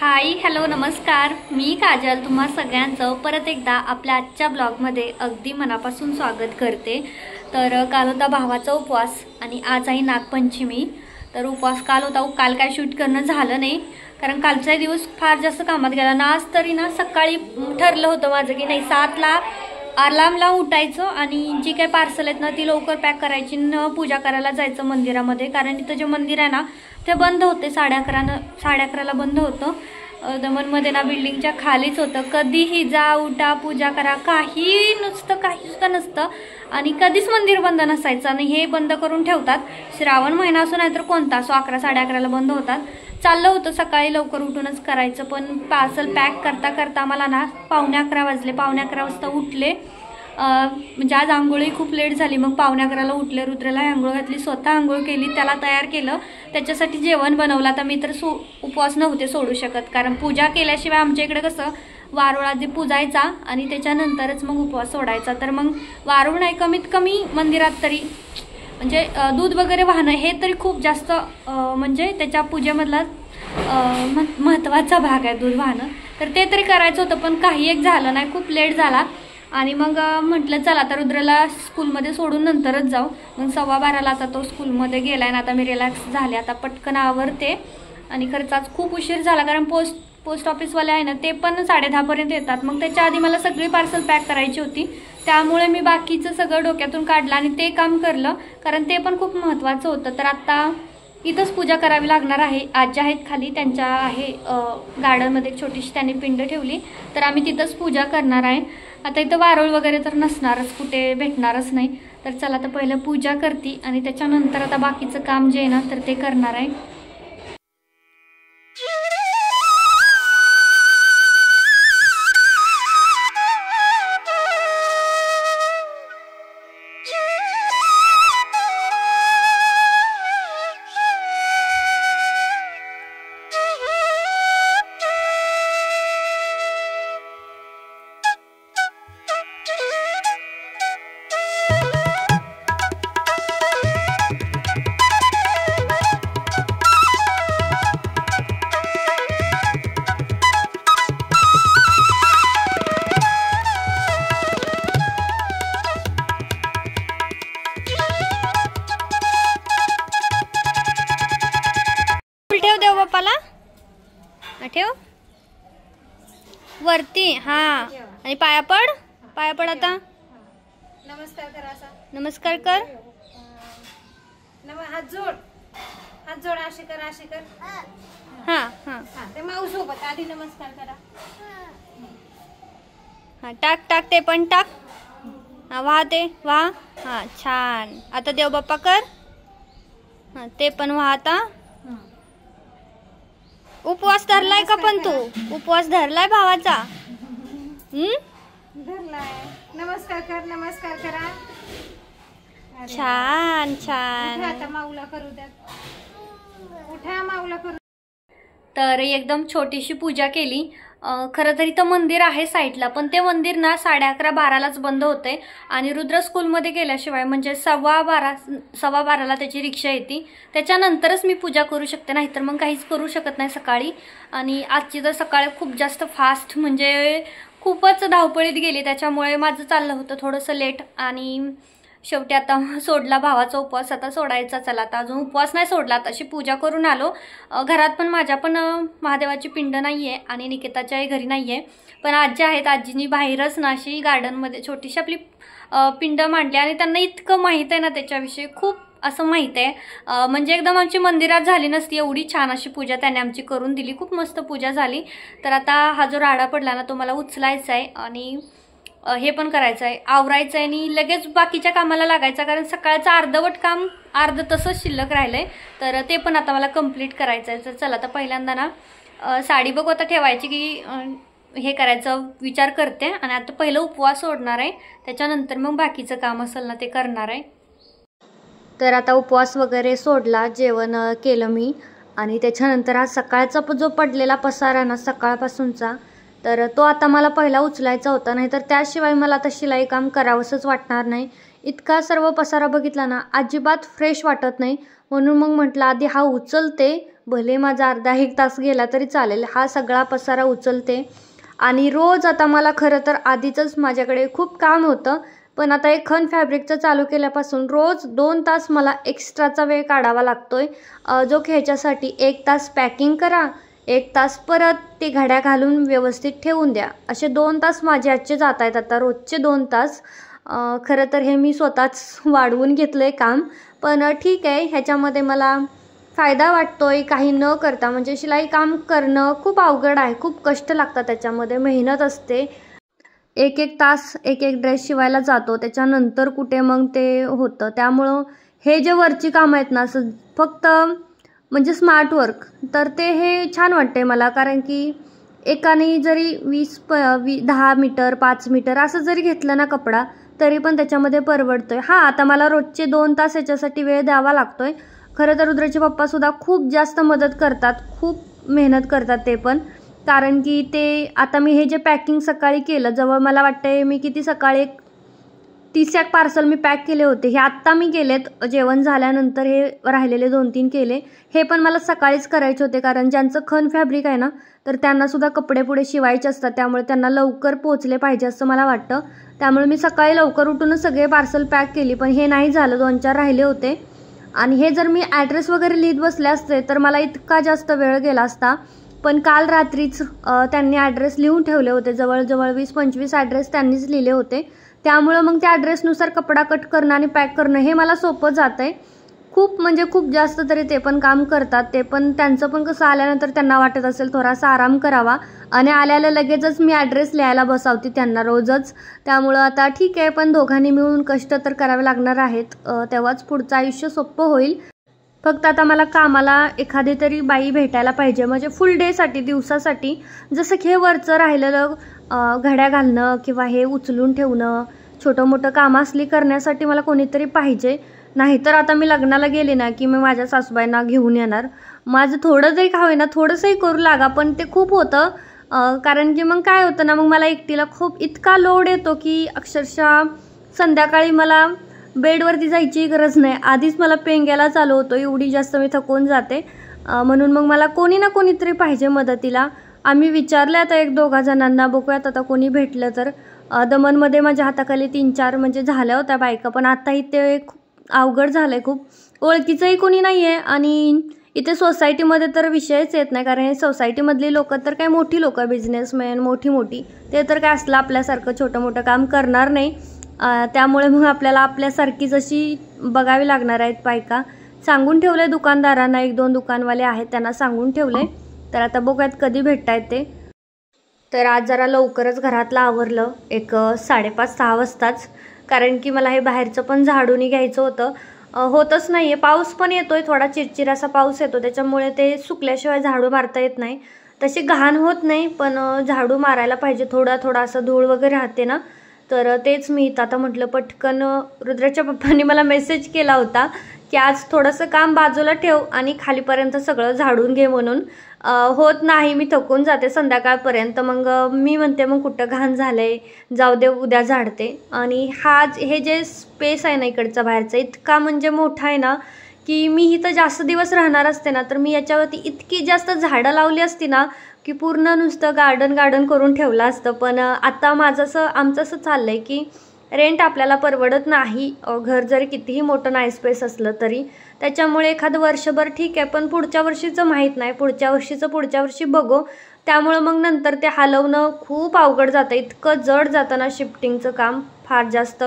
Hi hello नमस्कार, मी काजल तुम्हा सगळ्यांचं परत एकदा आपल्या आजच्या ब्लॉगमध्ये अगदी मनापासून स्वागत करते। तर काल होता भावाचा उपवास आणि आज आहे नागपंचमी। तर उपवास काल होता, काल काय शूट करणं झालं नाही कारण कालचा दिवस फार जास्त कामात गेला ना। आज तरी ना सकाळी ठरलं होतं माझं की नाही 7ला अलार्मला उठायचं आणि जी काही पार्सल आहेत ना ती लवकर पॅक करायची न पूजा करायला जायचं मंदिरामध्ये, कारण इथं जे मंदिर आहे ना ते बंद होते 11:30ला बंद होतं। दमनमध्ये ना बिल्डिंगच्या खालीच होतं। कधीही जा उठा पूजा करा, काही सुद्धा नसतं आणि कधीच मंदिर बंद नसायचं आणि हे बंद करून ठेवतात। श्रावण महिना असो नाहीतर कोणता असो 11 11:30ला बंद होतात। चाललं होतं सकाळी लवकर उठूनच करायचं, पण पार्सल पॅक करता करता मला ना 11:15 वाजले। 11:15 वाजता उठले, म्हणजे आज आंघोळी खूप लेट झाली। मग 11:15ला उठले, रुद्रला आंघोळ घातली, स्वतः आंघोळ केली, त्याला तयार केलं, त्याच्यासाठी जेवण बनवलं। आता मी तर उपवास नव्हते सोडू शकत कारण पूजा केल्याशिवाय आमच्या इकडे कसं वारुळ आधी पूजायचा आणि त्याच्यानंतरच मग उपवास सोडायचा। तर मग वारुळ नाही कमीत कमी मंदिरात तरी म्हणजे दूध वगैरे वाहणं हे तरी खूप जास्त म्हणजे त्याच्या पूजेमधला महत्त्वाचा भाग आहे दूध वाहणं, तर ते तरी करायचं होतं पण काही एक झालं नाही, खूप लेट झाला। आणि मग म्हटलं चला आता रुद्रला स्कूलमध्ये सोडून नंतरच जाऊ। मग 12:15ला आता तो स्कूलमध्ये गेलाय ना, आता मी रिलॅक्स झाले, आता पटकन आवरते। आणि खरंच आज खूप उशीर झाला कारण पोस्ट ऑफिसवाले आहे ना ते पण 10:30पर्यंत येतात। मग त्याच्या आधी मला सगळी पार्सल पॅक करायची होती, त्यामुळे मी बाकीचं सगळं डोक्यातून काढलं आणि ते काम करलं कारण ते पण खूप महत्त्वाचं होतं। तर आता इथंच पूजा करावी लागणार आहे। आजी आहेत खाली, त्यांच्या आहे गार्डनमध्ये एक छोटीशी त्यांनी पिंड ठेवली, तर आम्ही तिथंच पूजा करणार आहे। आता इथं वारुळ वगैरे तर नसणारच, कुठे भेटणारच नाही। तर चला आता पहिलं पूजा करते आणि त्याच्यानंतर आता बाकीचं काम जे आहे ना तर ते करणार आहे। देव बाप्पाला ठेव वरती, हा, आणि पाया पड आता। नमस्कार कर, असा नमस्कार कर, हात जोड असे कर हा हा ते माऊ सोबत आधी नमस्कार करा। हा टाक ते पण टाक, हा वाह हा छान। आता देव बाप्पा कर, हा ते पण वाह। आता उपवास धरलाय का पण तू? उपवास धरलाय भावाचा? धरलाय। नमस्कार करा, छान। आता माऊला करू द्या, उठा माऊला करू। तर एकदम छोटीशी पूजा केली। खरं तर इथं मंदिर आहे साईडला, पण ते मंदिर ना 11:30 12लाच बंद होते आणि रुद्र स्कूलमध्ये गेल्याशिवाय म्हणजे 12:15ला त्याची रिक्षा येते, त्याच्यानंतरच मी पूजा करू शकते, नाहीतर मग काहीच करू शकत नाही सकाळी। आणि आजची तर सकाळी खूप जास्त फास्ट म्हणजे खूपच धावपळीत गेली, त्याच्यामुळे माझं चाललं होतं थोडंसं लेट आणि शेवटी आता सोडला भावाचा उपवास। आता सोडायचा, चला आता अजून उपवास नाही सोडला, तशी पूजा करून आलो। घरात पण माझ्या पण महादेवाची पिंड नाही आहे आणि निकिताच्याही घरी नाही आहे, पण आजी आहेत, आजीनी बाहेरच ना अशी गार्डनमध्ये छोटीशी आपली पिंड मांडली आणि त्यांना इतकं माहीत आहे ना त्याच्याविषयी, खूप असं माहीत आहे, म्हणजे एकदम आमची मंदिरात झाली नसती एवढी छान अशी पूजा त्याने आमची करून दिली, खूप मस्त पूजा झाली। तर आता हा जो राडा पडला ना तो मला उचलायचा आहे आणि हे पण करायचं आहे, आवरायचं आहे आणि लगेच बाकीच्या कामाला लागायचं, कारण सकाळचं अर्धवट काम अर्ध तसंच शिल्लक राहिलंय, तर ते पण आता मला कंप्लीट करायचं आहे। तर चला आता पहिल्यांदा ना साडी बघू आता ठेवायची की हे करायचं विचार करते आणि आता पहिलं उपवास सोडणार आहे, त्याच्यानंतर मग बाकीचं काम असेल ना ते करणार आहे। तर आता उपवास वगैरे सोडला, जेवण केलं मी आणि त्याच्यानंतर आज सकाळचा जो पडलेला पसारा ना सकाळपासूनचा तर तो आता मला पहिला उचलायचा होता, नाहीतर त्याशिवाय मला आता शिलाई काम करावंसंच वाटणार नाही। इतका सर्व पसारा बघितला ना अजिबात फ्रेश वाटत नाही, म्हणून मग म्हटलं आधी हा उचलते भले माझा अर्धा एक तास गेला तरी चालेल, हा सगळा पसारा उचलते. आणि रोज आता मला खरं तर आधीचंच माझ्याकडे खूप काम होतं, पण आता हे खण फॅब्रिकचं चालू केल्यापासून रोज 2 तास मला एक्स्ट्राचा वेळ काढावा लागतोय. जो की ह्याच्यासाठी 1 तास पॅकिंग करा, 1 तास परत ते घड्या घालून व्यवस्थित ठेवून द्या, असे 2 तास माझे आजचे जात आहेत आता, रोजचे 2 तास. खरं तर हे मी स्वतःच वाढवून घेतलं आहे काम, पण ठीक आहे, ह्याच्यामध्ये मला फायदा वाटतोय काही न करता. म्हणजे शिलाई काम करणं खूप अवघड आहे, खूप कष्ट लागतात, त्याच्यामध्ये मेहनत असते. 1-1 तास 1-1 ड्रेस शिवायला जातो, त्याच्यानंतर कुठे मग ते होतं. त्यामुळं हे जे वरची कामं आहेत ना, असं फक्त म्हणजे स्मार्ट वर्क, तर ते हे छान वाटते मला. कारण की एकाने जरी 10 मीटर 5 मीटर असं जरी घेतलं ना कपडा, तरी पण त्याच्यामध्ये परवडतोय. हां, आता मला रोजचे 2 तास याच्यासाठी वेळ द्यावा लागतोय. खरं तर रुद्रचे पप्पासुद्धा खूप जास्त मदत करतात, खूप मेहनत करतात ते पण. कारण की ते आता मी हे जे पॅकिंग सकाळी केलं, जवळ मला वाटतंय मी किती सकाळी 30 पार्सल मी पॅक केले होते. हे आत्ता मी केलेत, जेवण झाल्यानंतर हे राहिलेले 2-3 केले. हे पण मला सकाळीच करायचे होते, कारण ज्यांचं खण फॅब्रिक आहे ना, तर त्यांनासुद्धा कपडे पुढे शिवायचे असतात, त्यामुळे त्यांना लवकर पोचले पाहिजे असं मला वाटतं. त्यामुळे मी सकाळी लवकर उठूनच सगळे पार्सल पॅक केली, पण हे नाही झालं, 2-4 राहिले होते. आणि हे जर मी ॲड्रेस वगैरे लिहित बसले असते तर मला इतका जास्त वेळ गेला असता. पण काल रात्रीच त्यांनी ॲड्रेस लिहून ठेवले होते, जवळजवळ 20-25 ॲड्रेस त्यांनीच लिहिले होते. त्यामुळं मग त्या ॲड्रेसनुसार कपडा कट करणं आणि पॅक करणं हे मला सोपं जातं आहे. खूप म्हणजे खूप जास्त तरी ते पण काम करतात. ते पण त्यांचं पण कसं आल्यानंतर त्यांना वाटत असेल थोडासा आराम करावा, आणि आल्याला लगेचच मी ॲड्रेस लिहायला बसावते त्यांना रोजच. त्यामुळं आता ठीक आहे, पण दोघांनी मिळून कष्ट तर करावे लागणार आहेत, तेव्हाच पुढचं आयुष्य सोपं होईल. फक्त आता मला कामाला एखादी तरी बाई भेटायला पाहिजे, म्हणजे फुल डेसाठी, दिवसासाठी. जसं की हे वरचं राहिलेलं घड्या घालणं किंवा हे उचलून ठेवणं, छोटं मोठं कामं असली करण्यासाठी मला कोणीतरी पाहिजे. नाहीतर आता मी लग्नाला गेले ना की मी माझ्या सासूबाईंना घेऊन येणार. माझं थोडं जरी का होईना थोडंसंही करू लागा, पण ते खूप होतं. कारण की मग काय होतं ना, मग मला एकटीला खूप इतका लोड येतो की अक्षरशः संध्याकाळी मला बेडवरती जायची गरज नाही, आधीच मला पेंग्याला चालू होतो, एवढी जास्त मी थकून जाते. म्हणून मग मला कोणी ना कोणीतरी पाहिजे मदतीला. आम्ही विचारले आता 1-2 जणांना, बघूयात आता कोणी भेटलं तर. दमनमध्ये माझ्या हाताखाली 3-4 म्हणजे झाल्या होत्या बायका, पण आताही ते खूप अवघड झालं आहे, खूप ओळखीचंही कोणी नाही आहे. आणि इथे सोसायटीमध्ये तर विषयच येत नाही, कारण सोसायटीमधली लोकं तर काय मोठी लोकं, बिझनेसमॅन मोठी, ते तर काय असलं आपल्यासारखं छोटं मोठं काम करणार नाही. त्यामुळे मग आपल्याला आपल्यासारखीच अशी बघावी लागणार आहेत बायका. सांगून ठेवलं आहे दुकानदारांना, 1-2 दुकानवाले आहेत त्यांना सांगून ठेवलं आहे. तर आता बघूयात कधी भेटतायत ते. तर आज जरा लवकरच घरातलं आवरलं, 5:30-6 वाजताच, कारण की मला हे बाहेरचं पण झाडून घ्यायचं होतं. होतच नाही आहे, पाऊस पण येतोय, थोडा चिरचिरासा पाऊस येतो, त्याच्यामुळे ते सुकल्याशिवाय झाडू मारता येत नाही. तशी घाण होत नाही, पण झाडू मारायला पाहिजे, थोडा असं धूळ वगैरे राहते ना. तर तेच मी आता म्हटलं पटकन. रुद्राच्या पप्पांनी मला मेसेज केला होता की आज थोडंसं काम बाजूला ठेव आणि खालीपर्यंत सगळं झाडून घे म्हणून. होत नाही, मी थकून जाते संध्याकाळपर्यंत. मग मी म्हणते मग कुठं घाण झालंय, जाऊ दे उद्या झाडते. आणि हे जे स्पेस आहे ना इकडचा बाहेरचा, इतका म्हणजे मोठा आहे ना की मी इथं जास्त दिवस राहणार असते ना, तर मी याच्यावरती इतकी जास्त झाडं लावली असती ना की पूर्ण नुसतं गार्डन करून ठेवलं असतं. पण आता आमचं असं चाललं आहे की रेंट आपल्याला परवडत नाही, घर जरी कितीही मोठं नाही स्पेस असलं तरी. त्याच्यामुळे एखादं वर्षभर ठीक आहे, पण पुढच्या वर्षीचं माहीत नाही, पुढच्या वर्षी बघू. त्यामुळं मग नंतर ते हलवणं खूप अवघड जातं, इतकं जड जातं ना शिफ्टिंगचं काम फार जास्त.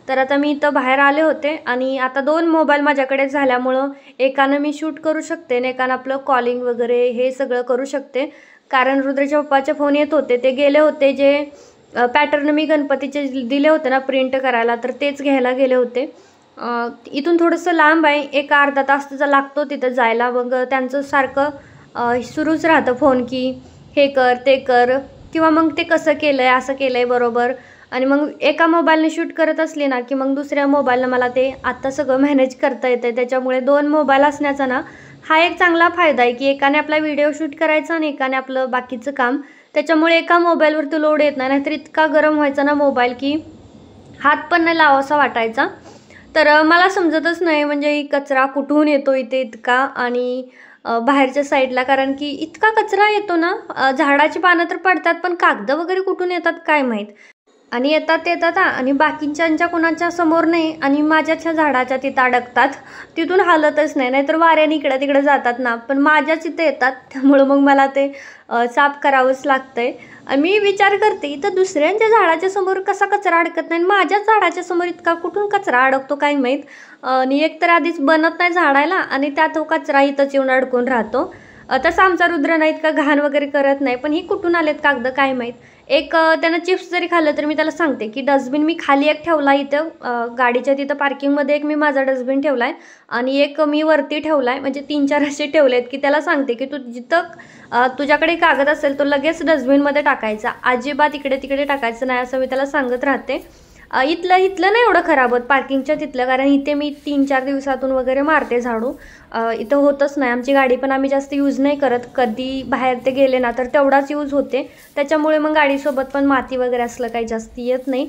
तर आता मी इथं बाहेर आले होते आणि आता 2 मोबाईल माझ्याकडे झाल्यामुळं एकानं मी शूट करू शकते आणि एकानं आपलं कॉलिंग वगैरे हे सगळं करू शकते. कारण रुद्राच्या पप्पाचे फोन येत होते, ते गेले होते, जे पॅटर्न मी गणपतीचे दिले होते ना प्रिंट करायला, तर तेच घ्यायला गेले होते. इथून थोडंसं लांब आहे, 1-अर्धा तास त्याचा लागतो तिथं जायला. मग त्यांचं सारखं सुरूच राहतं फोन की हे कर ते कर, किंवा मग ते कसं केलं आहे, असं केलं आहे बरोबर. आणि मग एका मोबाईलने शूट करत असली ना की मग दुसऱ्या मोबाईलनं मला ते आत्ता सगळं मॅनेज करता येतं. त्याच्यामुळे 2 मोबाईल असण्याचा ना हा एक चांगला फायदा आहे की एकाने आपला व्हिडिओ शूट करायचा आणि एकाने आपलं बाकीचं काम. त्याच्यामुळे एका मोबाईलवरती लोड येत नाही, नाहीतर इतका गरम व्हायचा ना मोबाईल की हात पण नाही लावासा वाटायचा. तर मला समजतच नाही म्हणजे कचरा कुठून येतो इथे इतका. आणि बाहेरच्या साईडला, कारण की इतका कचरा येतो ना. झाडाची पानं तर पडतात पण कागद वगैरे कुठून येतात काय माहीत. आणि येतात आणि बाकीच्यांच्या कोणाच्या समोर नाही आणि माझ्याच्या झाडाच्या तिथं अडकतात, तिथून हालतच नाही. नाहीतर वाऱ्याने इकडे तिकडे जातात ना, पण माझ्याच इथं येतात. त्यामुळं मग मला ते साफ करावंच लागतंय. मी विचार करते इथं दुसऱ्यांच्या झाडाच्या समोर कसा कचरा अडकत नाही, माझ्याच झाडाच्या समोर इतका कुठून कचरा अडकतो काय माहीत. आणि एक तर आधीच बनत नाही झाडायला आणि त्यात तो कचरा इथंच येऊन अडकून राहतो. तसं आमचा रुद्र नाही इतका घाण वगैरे करत नाही, पण ही कुठून आलेत कागद काय माहीत. एक त्यानं चिप्स जरी खाल्लं तर मी त्याला सांगते की डस्टबिन मी खाली एक ठेवला इथं गाडीच्या तिथं पार्किंगमध्ये, एक मी माझा डस्टबिन ठेवला आहे आणि एक मी वरती ठेवला आहे. म्हणजे 3-4 असे ठेवले आहेत की त्याला सांगते की तू जिथं तुझ्याकडे कागद असेल तो लगेच डस्टबिनमध्ये टाकायचा, अजिबात इकडे तिकडे टाकायचं नाही, असं मी त्याला सांगत राहते. इथलं नाही एवढं खराब होत पार्किंगच्या तिथलं, कारण इथे मी 3-4 दिवसातून वगैरे मारते झाडू. इथं होतच नाही. आमची गाडी पण आम्ही जास्त यूज नाही करत, कधी बाहेर ते गेले ना तर तेवढाच यूज होते. त्याच्यामुळे मग गाडीसोबत पण माती वगैरे असलं काही जास्त येत नाही.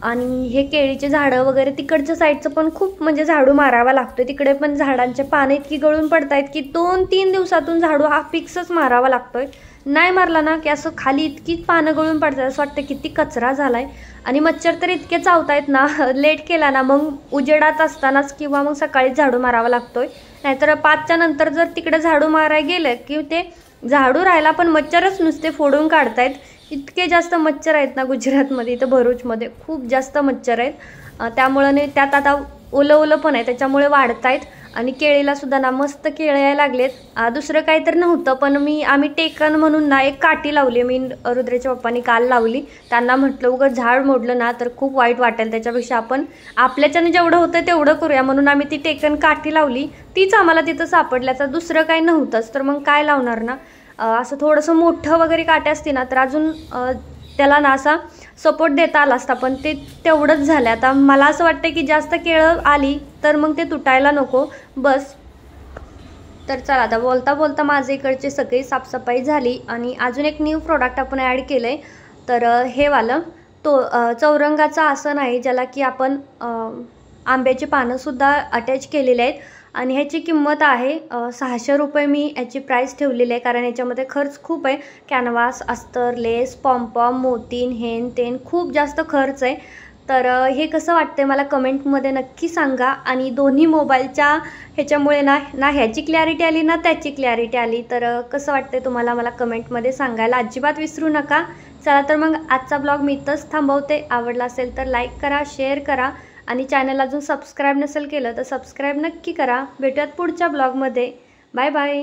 आणि हे केळीचे झाडं वगैरे तिकडच्या साईडचं पण खूप म्हणजे झाडू मारावा लागतोय. तिकडे पण झाडांचे पानं इतकी गळून पडतायत की 2-3 दिवसातून झाडू हा फिक्सच मारावा लागतोय. नाही मारला ना की असं खाली इतकी पानं गळून पडतात, असं वाटतं किती कचरा झालाय. आणि मच्छर तर इतके चावतायत ना, लेट केला ना मग उजेडात असतानाच किंवा मग सकाळीच झाडू मारावा लागतोय. नाहीतर 5च्या नंतर जर तिकडे झाडू मारायला गेलं की ते झाडू राहायला पण मच्छरच नुसते फोडून काढतायत. इतके जास्त मच्छर आहेत ना गुजरातमध्ये, इथं भरूचमध्ये खूप जास्त मच्छर आहेत. त्यामुळं नाही त्यात आता ओलं पण आहे त्याच्यामुळे वाढतायत. आणि केळीला सुद्धा ना मस्त केळं यायला लागलेत. दुसरं काही तर नव्हतं पण आम्ही टेकन म्हणून ना एक काठी लावली, मी रुद्राच्या पप्पांनी काल लावली. त्यांना म्हटलं उगाच झाड मोडलं ना तर खूप वाईट वाटेल, त्याच्यापेक्षा आपण आपल्याच्याने जेवढं होतं तेवढं करूया, म्हणून आम्ही ती टेकन काठी लावली. तीच आम्हाला तिथं सापडल्याचं, दुसरं काही नव्हतंच. तर मग काय लावणार ना, असं थोडंसं मोठं वगैरे काठी असते ना तर अजून त्याला ना असा सपोर्ट देता आला असता, पण ते तेवढंच झालं. आता मला असं वाटतं की जास्त केळं आली तर मग ते तुटायला नको बस. तर चला आता बोलता बोलता माझ्या इकडची सगळी साफसफाई झाली. आणि अजून एक न्यू प्रोडक्ट आपण ॲड केलं आहे. तर हे वालं चौरंगाचं आसन आहे, ज्याला की आपण आंब्याची पानंसुद्धा अटॅच केलेले आहेत. आणि ह्याची किंमत आहे 600 रुपये. मी ह्याची प्राईस ठेवलेली आहे कारण याच्यामध्ये खर्च खूप आहे. कॅनव्हास, अस्तर, लेस, पॉम्पॉम, मोतीन, हेन तेन खूप जास्त खर्च आहे. तर हे कसं वाटतंय मला कमेंटमध्ये नक्की सांगा. आणि दोन्ही मोबाईलच्या ह्याच्यामुळे ना ह्याची क्लॅरिटी आली ना त्याची क्लॅरिटी आली. तर कसं वाटतंय तुम्हाला मला कमेंटमध्ये सांगायला अजिबात विसरू नका. चला तर मग आजचा ब्लॉग मी इथंच थांबवते. आवडला असेल तर लाईक करा, शेअर करा आणि चॅनल अजून सबस्क्राईब नसेल केलं तर सबस्क्राईब नक्की करा. भेटूयात पुढच्या ब्लॉगमध्ये. Bye bye.